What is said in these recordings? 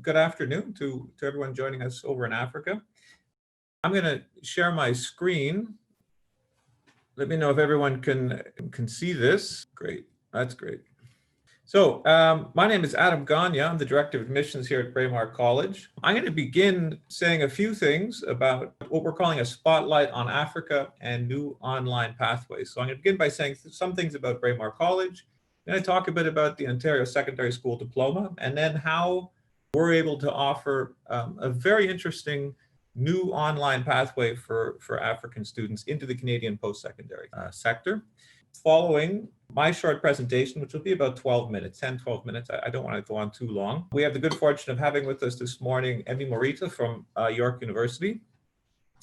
good afternoon to everyone joining us over in Africa. I'm going to share my screen. Let me know if everyone can see this. Great, that's great. So my name is Adam Ganya. I'm the Director of Admissions here at Braemar College. I'm going to begin saying a few things about what we're calling a spotlight on Africa and new online pathways. So I'm going to begin by saying some things about Braemar College. Then I talk a bit about the Ontario Secondary School Diploma, and then how we're able to offer a very interesting new online pathway for African students into the Canadian post-secondary sector. Following my short presentation, which will be about 12 minutes, 10, 12 minutes, I don't want to go on too long. We have the good fortune of having with us this morning Emmy Morita from York University,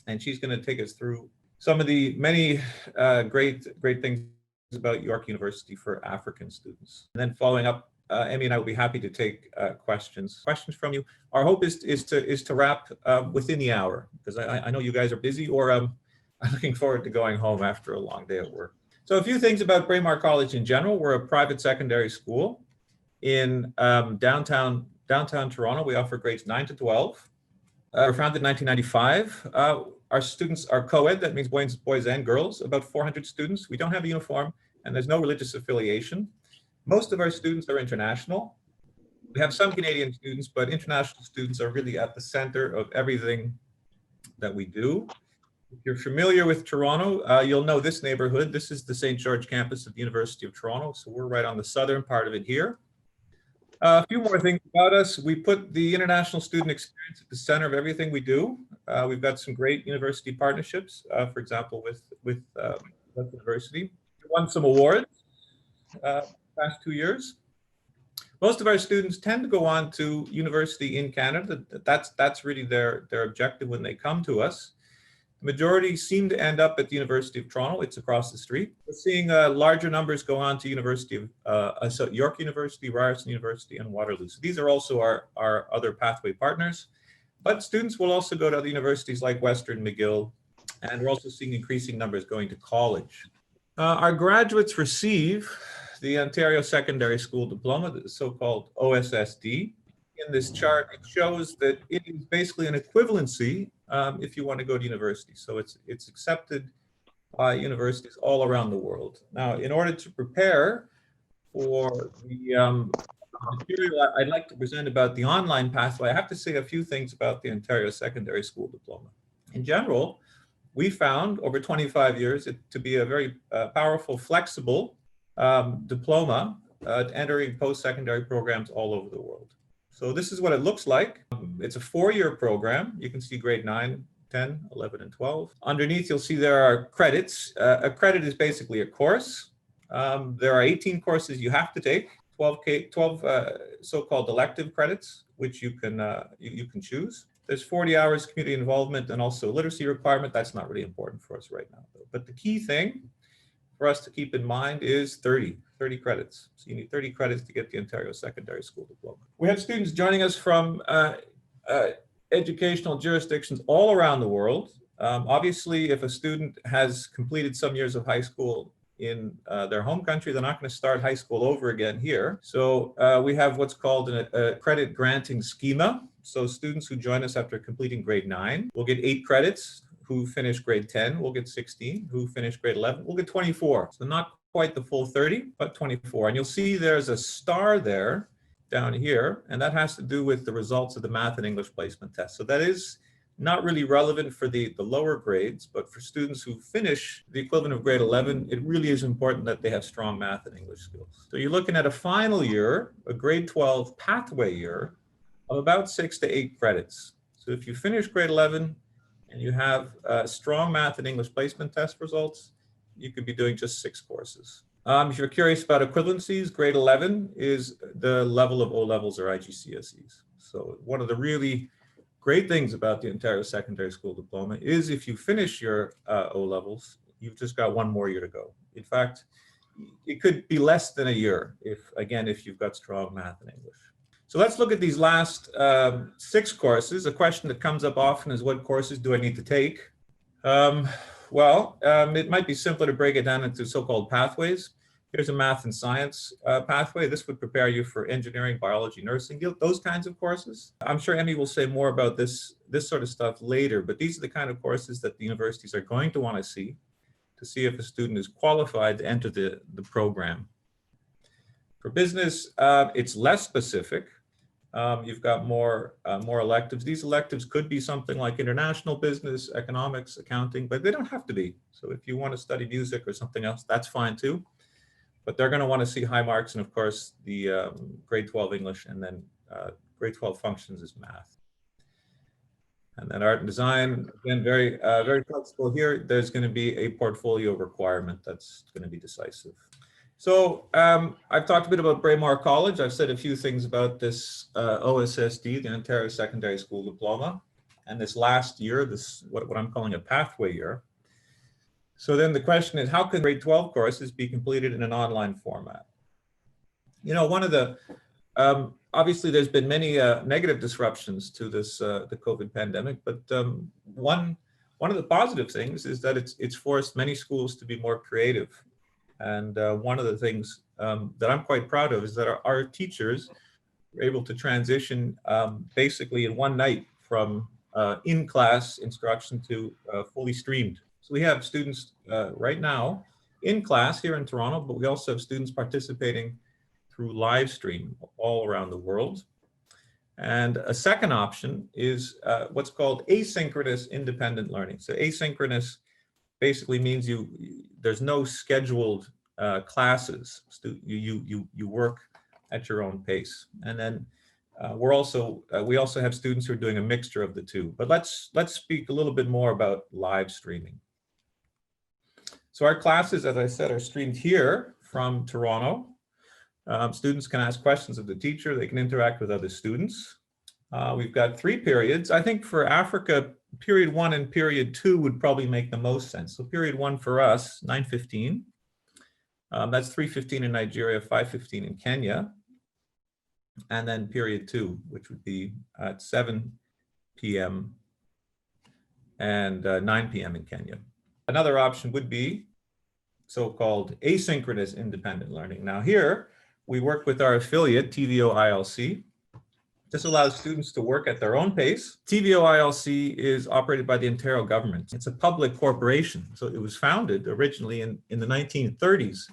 and she's going to take us through some of the many great things about York University for African students. And then following up, Emmy and I will be happy to take questions from you. Our hope is to wrap within the hour, because I know you guys are busy, or I'm looking forward to going home after a long day at work. So a few things about Braemar College in general. We're a private secondary school in downtown Toronto. We offer grades 9 to 12. We're founded in 1995. Our students are co-ed, that means boys and girls, about 400 students. We don't have a uniform, and there's no religious affiliation. Most of our students are international. We have some Canadian students, but international students are really at the center of everything that we do. If you're familiar with Toronto, you'll know this neighborhood. This is the St. George campus of the University of Toronto. So we're right on the southern part of it here. A few more things about us. We put the international student experience at the center of everything we do. We've got some great university partnerships, for example, with University. We won some awards past 2 years. Most of our students tend to go on to university in Canada. That's really their objective when they come to us. The majority seem to end up at the University of Toronto. It's across the street. We're seeing larger numbers go on to York University, Ryerson University, and Waterloo. So these are also our other pathway partners. But students will also go to other universities like Western, McGill, and we're also seeing increasing numbers going to college. Our graduates receive the Ontario Secondary School Diploma, the so-called OSSD. In this chart, it shows that it is basically an equivalency if you want to go to university. So it's accepted by universities all around the world. Now, in order to prepare for the material I'd like to present about the online pathway, I have to say a few things about the Ontario Secondary School Diploma. In general, we found over 25 years it to be a very powerful, flexible diploma entering post-secondary programs all over the world. So this is what it looks like. It's a 4-year program. You can see grade 9, 10, 11, and 12. Underneath, you'll see there are credits. A credit is basically a course. There are 18 courses you have to take, 12 so-called elective credits, which you can choose. There's 40 hours community involvement and also a literacy requirement. That's not really important for us right now, though. But the key thing for us to keep in mind is 30 credits. So you need 30 credits to get the Ontario Secondary School Diploma. We have students joining us from educational jurisdictions all around the world. Obviously, if a student has completed some years of high school in their home country, they're not going to start high school over again here. So we have what's called a credit granting schema. So students who join us after completing grade 9 will get 8 credits. Who finish grade 10 will get 16. Who finish grade 11 will get 24. So not quite the full 30, but 24. And you'll see there's a star there down here, and that has to do with the results of the math and English placement test. So that is not really relevant for the lower grades, but for students who finish the equivalent of grade 11, it really is important that they have strong math and English skills. So you're looking at a final year, a grade 12 pathway year of about 6 to 8 credits. So if you finish grade 11, and you have strong math and English placement test results, you could be doing just 6 courses. If you're curious about equivalencies, grade 11 is the level of O-levels or IGCSEs. So one of the really great things about the Ontario Secondary School Diploma is if you finish your O-levels, you've just got 1 more year to go. In fact, it could be less than a year if you've got strong math and English. So let's look at these last 6 courses. A question that comes up often is, what courses do I need to take? It might be simpler to break it down into so-called pathways. Here's a math and science pathway. This would prepare you for engineering, biology, nursing, those kinds of courses. I'm sure Emmy will say more about this sort of stuff later, but these are the kind of courses that the universities are going to want to see if a student is qualified to enter the program. For business, it's less specific. You've got more electives. These electives could be something like international business, economics, accounting, but they don't have to be. So if you want to study music or something else, that's fine too. But they're going to want to see high marks, and of course the grade 12 English, and then grade 12 functions is math. And then art and design, again, very flexible here. There's going to be a portfolio requirement that's going to be decisive. So I've talked a bit about Braemar College. I've said a few things about this OSSD, the Ontario Secondary School Diploma, and this last year, this what I'm calling a pathway year. So then the question is, how can grade 12 courses be completed in an online format? You know, one of the, obviously there's been many negative disruptions to this, the COVID pandemic, but one of the positive things is that it's forced many schools to be more creative. And one of the things that I'm quite proud of is that our teachers were able to transition basically in one night from in-class instruction to fully streamed. So we have students right now in class here in Toronto, but we also have students participating through live stream all around the world. And a second option is what's called asynchronous independent learning. So asynchronous basically means there's no scheduled classes. You work at your own pace. And then we also have students who are doing a mixture of the two. But let's speak a little bit more about live streaming. So our classes, as I said, are streamed here from Toronto. Students can ask questions of the teacher. They can interact with other students. We've got 3 periods. I think for Africa, period 1 and period 2 would probably make the most sense. So period 1 for us, 9:15. That's 3:15 in Nigeria, 5:15 in Kenya. And then period 2, which would be at 7 p.m. and 9 p.m. in Kenya. Another option would be so-called asynchronous independent learning. Now here, we work with our affiliate, TVO ILC. This allows students to work at their own pace. TVO ILC is operated by the Ontario government. It's a public corporation. So it was founded originally in the 1930s,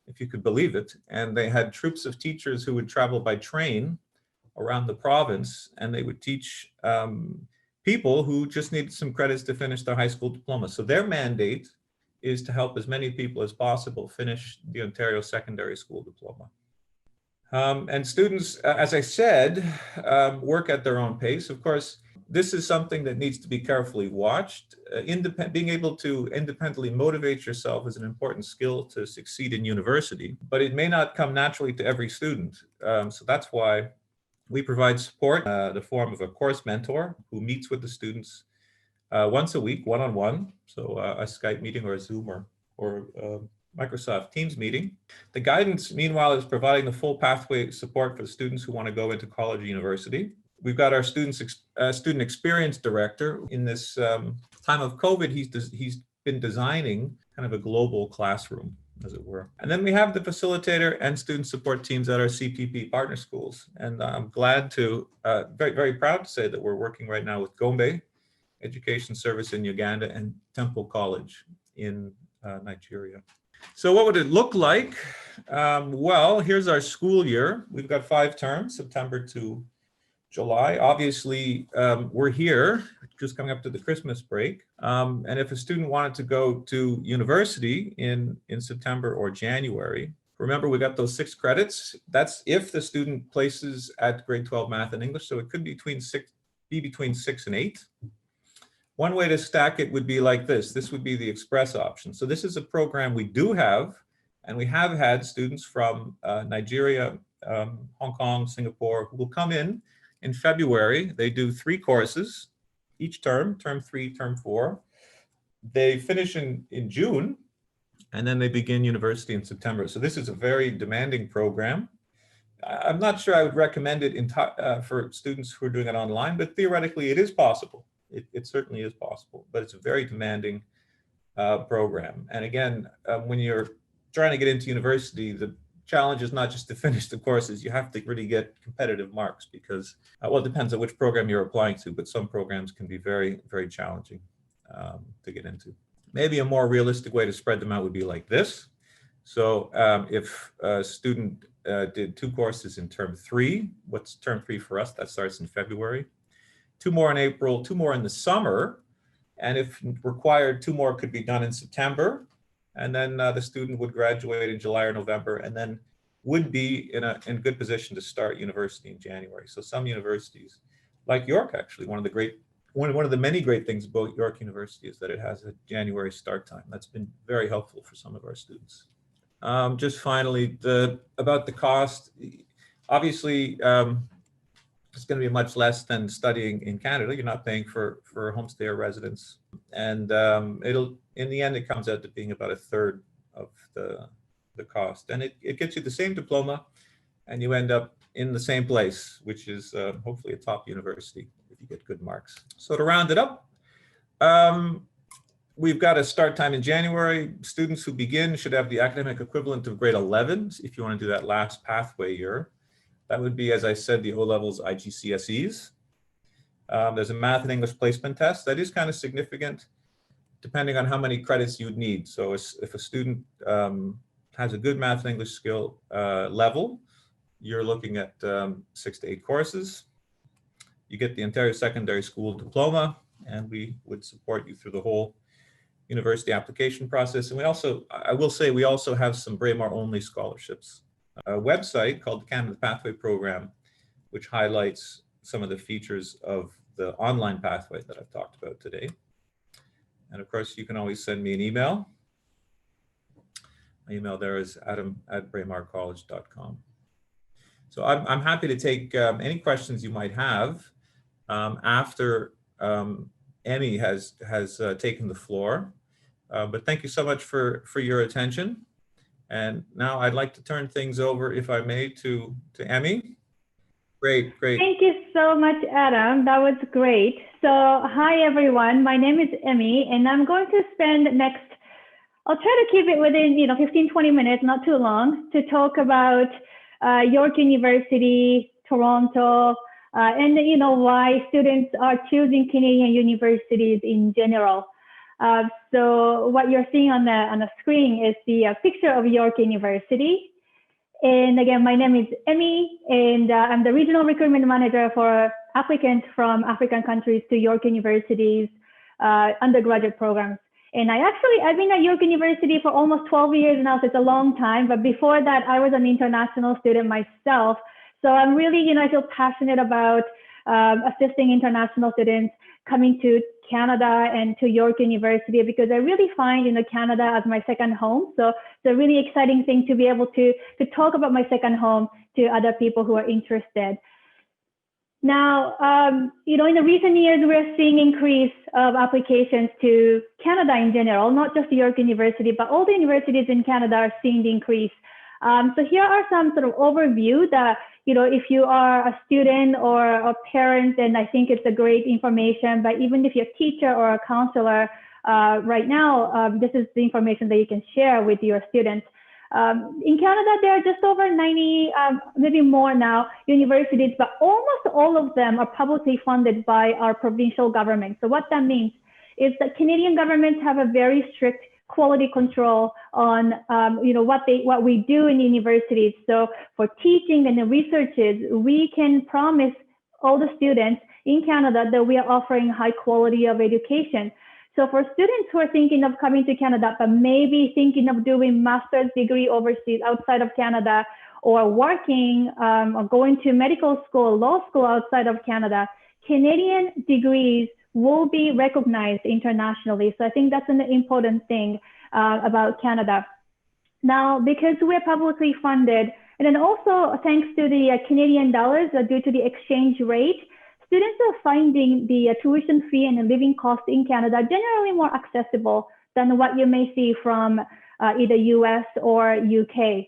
if you could believe it. And they had troops of teachers who would travel by train around the province, and they would teach people who just needed some credits to finish their high school diploma. So their mandate is to help as many people as possible finish the Ontario Secondary School Diploma. And students, as I said, work at their own pace. Of course, this is something that needs to be carefully watched. Being able to independently motivate yourself is an important skill to succeed in university, but it may not come naturally to every student. So that's why we provide support in the form of a course mentor who meets with the students once a week, one-on-one. So a Skype meeting or a Zoom or Microsoft Teams meeting. The guidance, meanwhile, is providing the full pathway support for students who want to go into college or university. We've got our student experience director. In this time of COVID, he's been designing kind of a global classroom, as it were. And then we have the facilitator and student support teams at our CPP partner schools. And I'm glad to, very, very proud to say that we're working right now with Gombe Education Service in Uganda and Temple College in Nigeria. So what would it look like? Well, here's our school year. We've got 5 terms, September to July. Obviously, we're here, just coming up to the Christmas break. And if a student wanted to go to university in September or January, remember we got those 6 credits. That's if the student places at grade 12 math and English. So it could be between 6 and 8. One way to stack it would be like this. This would be the express option. So this is a program we do have, and we have had students from Nigeria, Hong Kong, Singapore, who will come in February. They do 3 courses each term, term 3, term 4. They finish in June, and then they begin university in September. So this is a very demanding program. I'm not sure I would recommend it for students who are doing it online, but theoretically it is possible. It certainly is possible, but it's a very demanding program. And again, when you're trying to get into university, the challenge is not just to finish the courses. You have to really get competitive marks because, well, it depends on which program you're applying to, but some programs can be very, very challenging to get into. Maybe a more realistic way to spread them out would be like this. So if a student did 2 courses in term 3, what's term 3 for us? That starts in February. 2 more in April, 2 more in the summer. And if required, 2 more could be done in September. And then the student would graduate in July or November, and then would be in a good position to start university in January. So some universities, like York, actually, one of the many great things about York University is that it has a January start time. That's been very helpful for some of our students. Just finally, about the cost. Obviously, it's going to be much less than studying in Canada. You're not paying for homestay or residence, and in the end it comes out to being about a third of the cost, and it gets you the same diploma, and you end up in the same place, which is hopefully a top university if you get good marks. So to round it up, we've got a start time in January. Students who begin should have the academic equivalent of grade 11 if you want to do that last pathway year. That would be, as I said, the O-levels IGCSEs. There's a math and English placement test. That is kind of significant depending on how many credits you'd need. So if a student has a good math and English skill level, you're looking at 6 to 8 courses. You get the entire secondary school diploma, and we would support you through the whole university application process. And we also, I will say, we also have some Braemar only scholarships. A website called the Canada Pathway Program, which highlights some of the features of the online pathway that I've talked about today. And of course, you can always send me an email. My email there is adam@braemarcollege.com. So I'm happy to take any questions you might have after Emmy has taken the floor. But thank you so much for your attention. And now I'd like to turn things over, if I may, to Emmy. Great. Thank you so much, Adam. That was great. So hi, everyone. My name is Emmy, and I'm going to spend I'll try to keep it within 15, 20 minutes, not too long, to talk about York University, Toronto, and why students are choosing Canadian universities in general. So what you're seeing on the screen is the picture of York University. And again, my name is Emmy, and I'm the Regional Recruitment Manager for applicants from African countries to York University's undergraduate programs. And I've been at York University for almost 12 years now, so it's a long time. But before that, I was an international student myself. So I'm really, I feel passionate about assisting international students coming to Canada and to York University, because I really find Canada as my second home. So it's a really exciting thing to be able to talk about my second home to other people who are interested. Now, in the recent years, we're seeing increase of applications to Canada in general, not just York University, but all the universities in Canada are seeing the increase. So here are some sort of overview that, if you are a student or a parent, then I think it's a great information. But even if you're a teacher or a counselor right now, this is the information that you can share with your students. In Canada, there are just over 90, maybe more now, universities, but almost all of them are publicly funded by our provincial government. So what that means is that Canadian governments have a very strict quality control on what we do in universities. So for teaching and the researches, we can promise all the students in Canada that we are offering high quality of education. So for students who are thinking of coming to Canada, but maybe thinking of doing master's degree overseas outside of Canada, or working or going to medical school, law school outside of Canada, Canadian degrees will be recognized internationally. So I think that's an important thing about Canada. Now, because we're publicly funded, and then also thanks to the Canadian dollars due to the exchange rate, students are finding the tuition fee and the living cost in Canada generally more accessible than what you may see from either US or UK.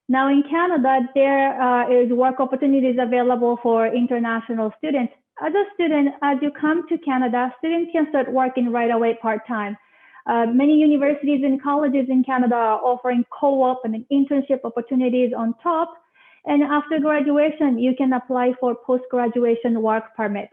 Now in Canada, there is work opportunities available for international students. As a student, as you come to Canada, students can start working right away part-time. Many universities and colleges in Canada are offering co-op and internship opportunities on top. And after graduation, you can apply for post-graduation work permit.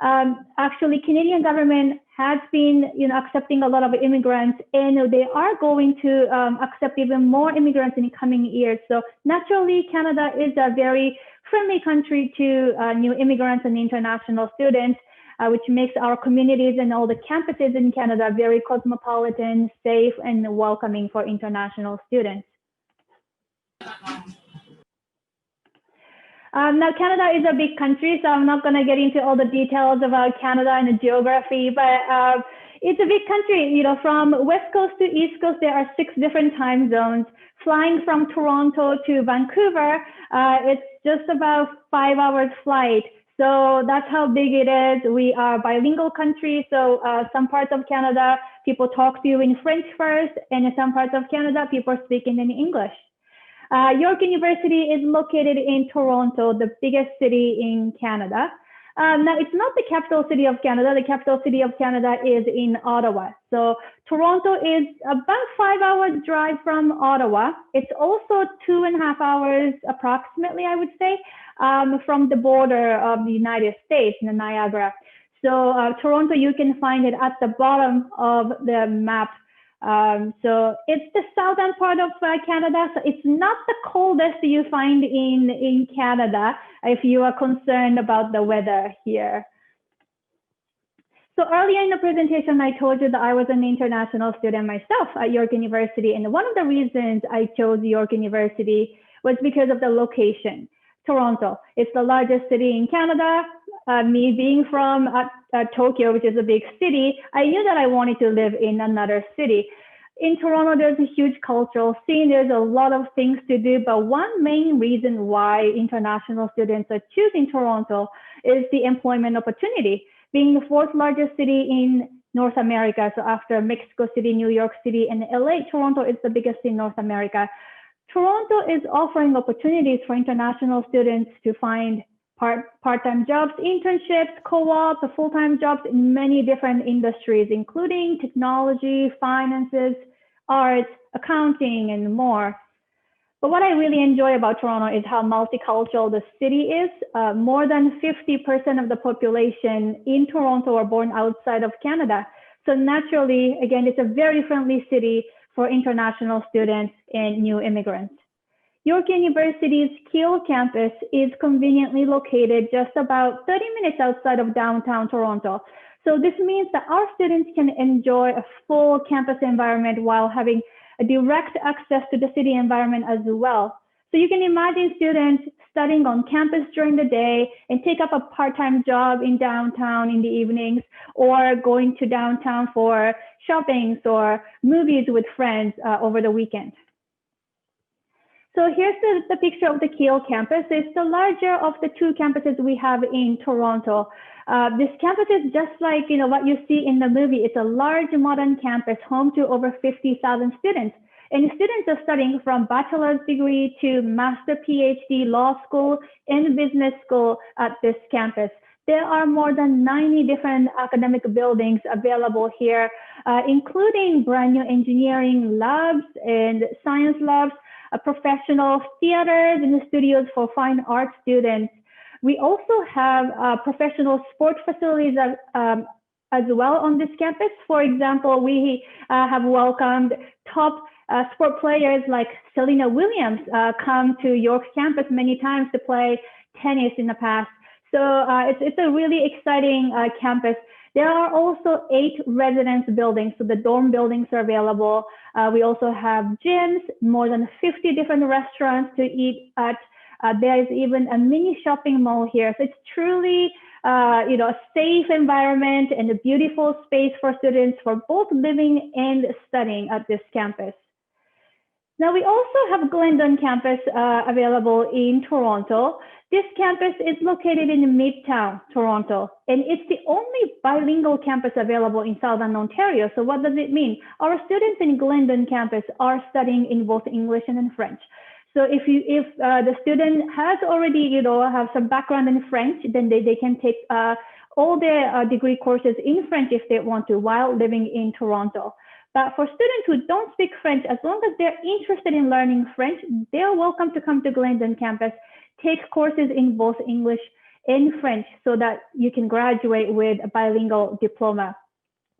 Actually, Canadian government has been, accepting a lot of immigrants, and they are going to accept even more immigrants in the coming years. So naturally, Canada is a very friendly country to new immigrants and international students, which makes our communities and all the campuses in Canada very cosmopolitan, safe, and welcoming for international students. Now, Canada is a big country, so I'm not going to get into all the details about Canada and the geography, but it's a big country. From West Coast to East Coast, there are 6 different time zones. Flying from Toronto to Vancouver, it's just about 5 hours flight. So that's how big it is. We are a bilingual country, so some parts of Canada, people talk to you in French first, and in some parts of Canada, people are speaking in English. York University is located in Toronto, the biggest city in Canada. Now, it's not the capital city of Canada. The capital city of Canada is in Ottawa. So Toronto is about 5 hours drive from Ottawa. It's also 2.5 hours approximately, I would say, from the border of the United States in the Niagara. So Toronto, you can find it at the bottom of the map. So it's the southern part of Canada. So it's not the coldest you find in Canada if you are concerned about the weather here. So earlier in the presentation, I told you that I was an international student myself at York University. And one of the reasons I chose York University was because of the location. Toronto, it's the largest city in Canada. Me being from Tokyo, which is a big city, I knew that I wanted to live in another city. In Toronto, there's a huge cultural scene. There's a lot of things to do, but one main reason why international students are choosing Toronto is the employment opportunity. Being the 4th largest city in North America, so after Mexico City, New York City, and LA, Toronto is the biggest in North America. Toronto is offering opportunities for international students to find part-time jobs, internships, co-op, full-time jobs in many different industries, including technology, finances, arts, accounting, and more. But what I really enjoy about Toronto is how multicultural the city is. More than 50% of the population in Toronto are born outside of Canada. So naturally, again, it's a very friendly city for international students and new immigrants. York University's Keele campus is conveniently located just about 30 minutes outside of downtown Toronto. So this means that our students can enjoy a full campus environment while having a direct access to the city environment as well. So you can imagine students studying on campus during the day and take up a part-time job in downtown in the evenings, or going to downtown for shoppings or movies with friends over the weekend. So here's the picture of the Keele campus. It's the larger of the 2 campuses we have in Toronto. This campus is just like what you see in the movie. It's a large modern campus home to over 50,000 students. And students are studying from bachelor's degree to master PhD law school and business school at this campus. There are more than 90 different academic buildings available here, including brand new engineering labs and science labs, professional theaters and studios for fine art students. We also have professional sport facilities as well on this campus. For example, we have welcomed top sport players like Serena Williams come to York's campus many times to play tennis in the past. So it's a really exciting campus. There are also 8 residence buildings, so the dorm buildings are available. We also have gyms, more than 50 different restaurants to eat at. There is even a mini shopping mall here. So it's truly a safe environment and a beautiful space for students for both living and studying at this campus. Now, we also have Glendon Campus available in Toronto. This campus is located in Midtown, Toronto, and it's the only bilingual campus available in Southern Ontario. So what does it mean? Our students in Glendon Campus are studying in both English and in French. So if the student has already, have some background in French, then they can take all their degree courses in French if they want to while living in Toronto. But for students who don't speak French, as long as they're interested in learning French, they're welcome to come to Glendon Campus, take courses in both English and French so that you can graduate with a bilingual diploma.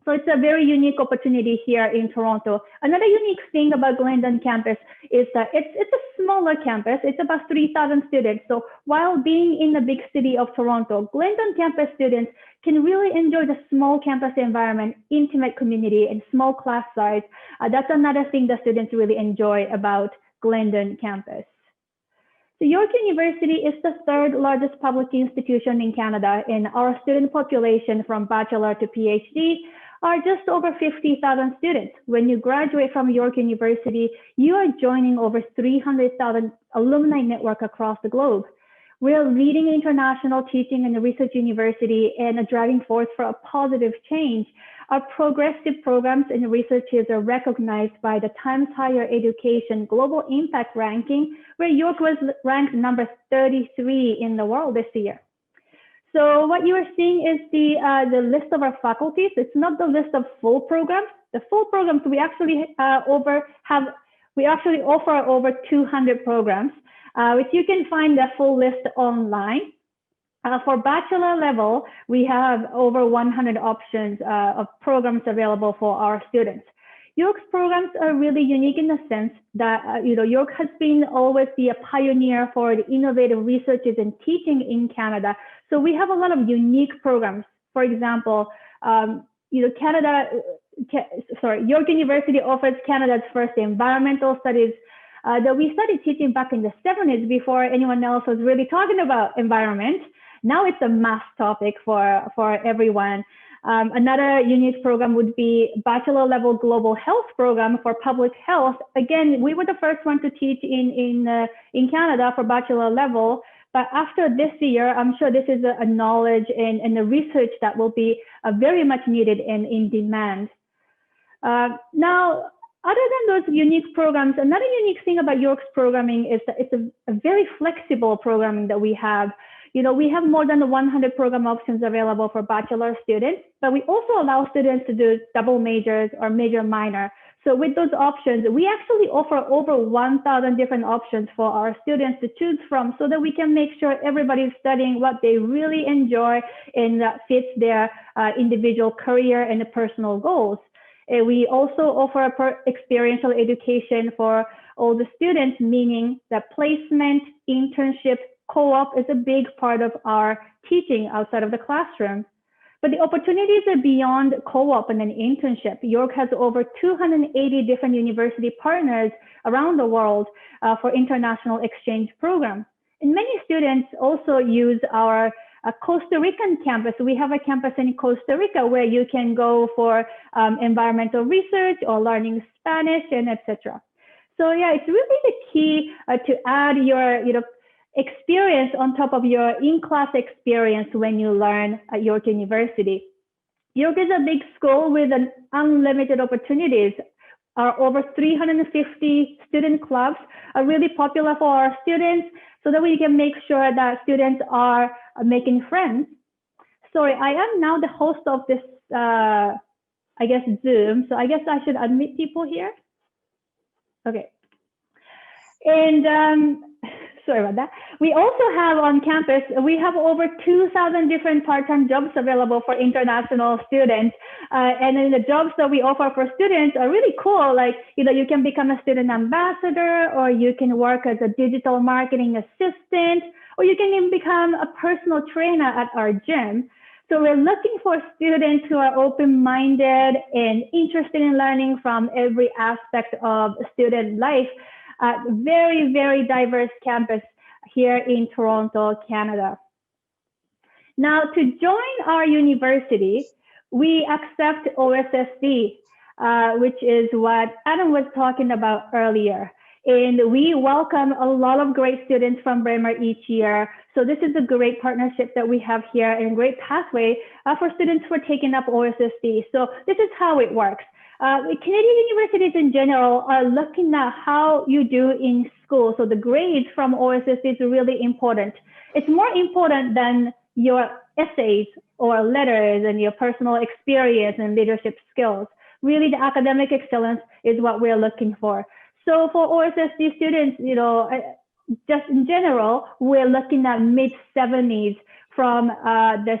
So it's a very unique opportunity here in Toronto. Another unique thing about Glendon Campus is that it's a smaller campus. It's about 3,000 students. So while being in the big city of Toronto, Glendon Campus students can really enjoy the small campus environment, intimate community, and small class size. That's another thing that students really enjoy about Glendon Campus. So York University is the third largest public institution in Canada, and our student population from bachelor to PhD are just over 50,000 students. When you graduate from York University, you are joining over 300,000 alumni network across the globe. We're a leading international teaching and research university and a driving force for a positive change. Our progressive programs and researches are recognized by the Times Higher Education Global Impact Ranking, where York was ranked number 33 in the world this year. So what you are seeing is the list of our faculties. It's not the list of full programs. The full programs we actually offer over 200 programs, which you can find the full list online. For bachelor level, we have over 100 options of programs available for our students. York's programs are really unique in the sense that York has been always a pioneer for the innovative researches and teaching in Canada. So we have a lot of unique programs. For example, York University offers Canada's first environmental studies that we started teaching back in the 70s before anyone else was really talking about environment. Now it's a mass topic for everyone. Another unique program would be bachelor level global health program for public health. Again, we were the first one to teach in Canada for bachelor level. But after this year, I'm sure this is a knowledge and a research that will be very much needed and in demand. Now, other than those unique programs, another unique thing about York's programming is that it's a very flexible programming that we have. We have more than 100 program options available for bachelor students, but we also allow students to do double majors or major minor. So with those options, we actually offer over 1,000 different options for our students to choose from so that we can make sure everybody's studying what they really enjoy and that fits their individual career and personal goals. We also offer experiential education for all the students, meaning that placement, internship, co-op is a big part of our teaching outside of the classroom. But the opportunities are beyond co-op and an internship. York has over 280 different university partners around the world for international exchange programs. And many students also use our Costa Rican campus. We have a campus in Costa Rica where you can go for environmental research or learning Spanish and etc. So yeah, it's really the key to add your experience on top of your in-class experience when you learn at York University. York is a big school with unlimited opportunities. Our over 350 student clubs are really popular for our students so that we can make sure that students are making friends. Sorry, I am now the host of this, Zoom. So I guess I should admit people here. Okay. And sorry about that. We also have on campus, we have over 2,000 different part-time jobs available for international students. And then the jobs that we offer for students are really cool. Like, you can become a student ambassador, or you can work as a digital marketing assistant, or you can even become a personal trainer at our gym. So we're looking for students who are open-minded and interested in learning from every aspect of student life. Very, very diverse campus here in Toronto, Canada. Now, to join our university, we accept OSSD, which is what Adam was talking about earlier. And we welcome a lot of great students from Braemar each year. So this is a great partnership that we have here and a great pathway for students who are taking up OSSD. So this is how it works. Canadian universities in general are looking at how you do in school. So the grades from OSSD is really important. It's more important than your essays or letters and your personal experience and leadership skills. really the academic excellence is what we're looking for. So for OSSD students, just in general, we're looking at mid-70s from the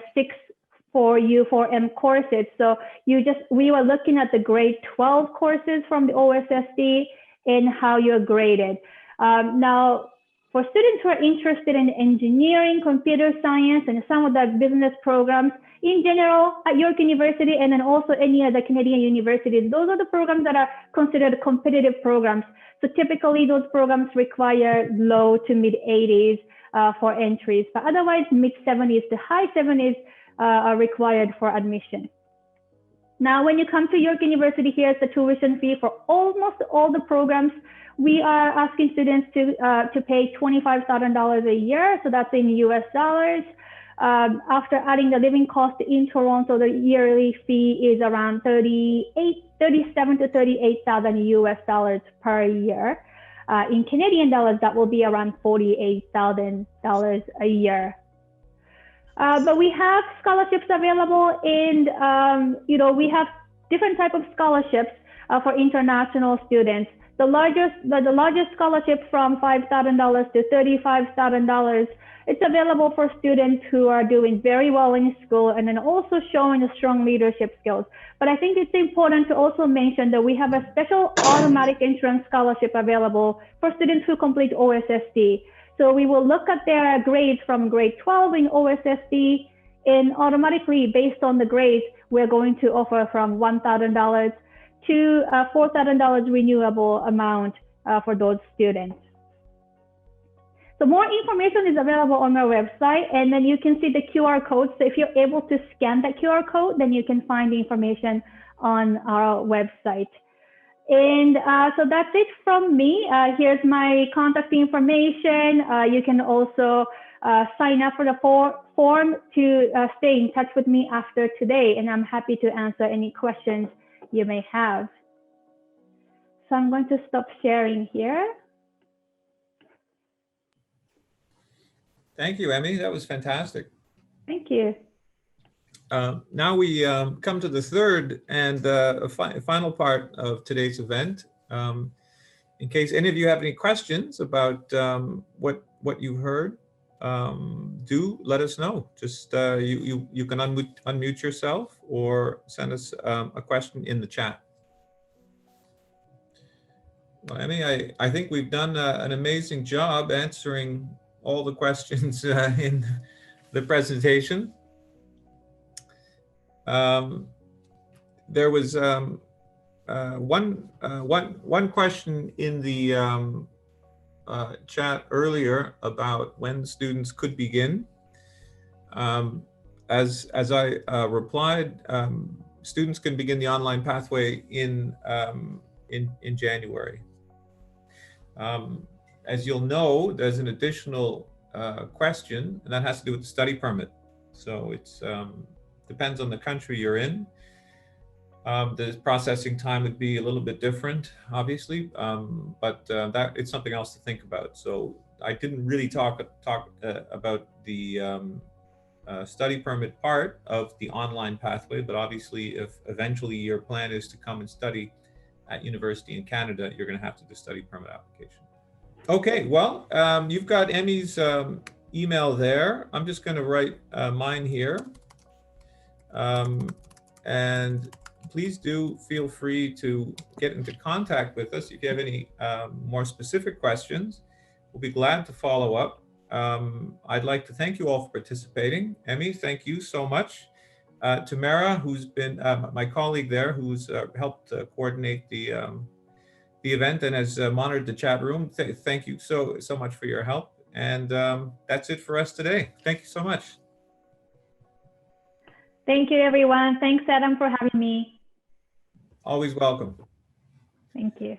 6-4U4M courses. So we were looking at the grade 12 courses from the OSSD and how you're graded. Now, for students who are interested in engineering, computer science, and some of the business programs, in general, at York University and then also any other Canadian universities, those are the programs that are considered competitive programs. So typically those programs require low to mid 80s for entries, but otherwise mid 70s to high 70s are required for admission. Now, when you come to York University, here's the tuition fee for almost all the programs. We are asking students to pay $25,000 a year, so that's in US dollars. After adding the living cost in Toronto, the yearly fee is around $37,000 to $38,000 US dollars per year. In Canadian dollars, that will be around $48,000 a year. But we have scholarships available, and we have different type of scholarships for international students. The largest scholarship from $5,000 to $35,000. It's available for students who are doing very well in school and then also showing a strong leadership skills. But I think it's important to also mention that we have a special automatic entrance scholarship available for students who complete OSSD. So we will look at their grades from grade 12 in OSSD, and automatically based on the grades, we're going to offer from $1,000 to $4,000 renewable amount for those students. So more information is available on our website, and then you can see the QR code. So if you're able to scan that QR code, then you can find the information on our website. And so that's it from me. Here's my contact information. You can also sign up for the form to stay in touch with me after today, and I'm happy to answer any questions you may have. So I'm going to stop sharing here. Thank you, Emmy. That was fantastic. Thank you. Now we come to the third and final part of today's event. In case any of you have any questions about what you heard, do let us know. Just you can unmute yourself or send us a question in the chat. Well, Emmy, I think we've done an amazing job answering all the questions in the presentation. There was one question in the chat earlier about when students could begin. As I replied, students can begin the online pathway in January. As you'll know, there's an additional question, and that has to do with the study permit. So it's depends on the country you're in. The processing time would be a little bit different, obviously, but that it's something else to think about. So I didn't really talk about the study permit part of the online pathway, but obviously, if eventually your plan is to come and study at university in Canada, you're going to have to do study permit application. Okay, well, you've got Emmy's email there. I'm just going to write mine here. And please do feel free to get into contact with us if you have any more specific questions. We'll be glad to follow up. I'd like to thank you all for participating. Emmy, thank you so much. Tamara, who's been my colleague there, who's helped coordinate the event and has monitored the chat room. Thank you so much for your help. And that's it for us today. Thank you so much. Thank you, everyone. Thanks, Adam, for having me. Always welcome. Thank you.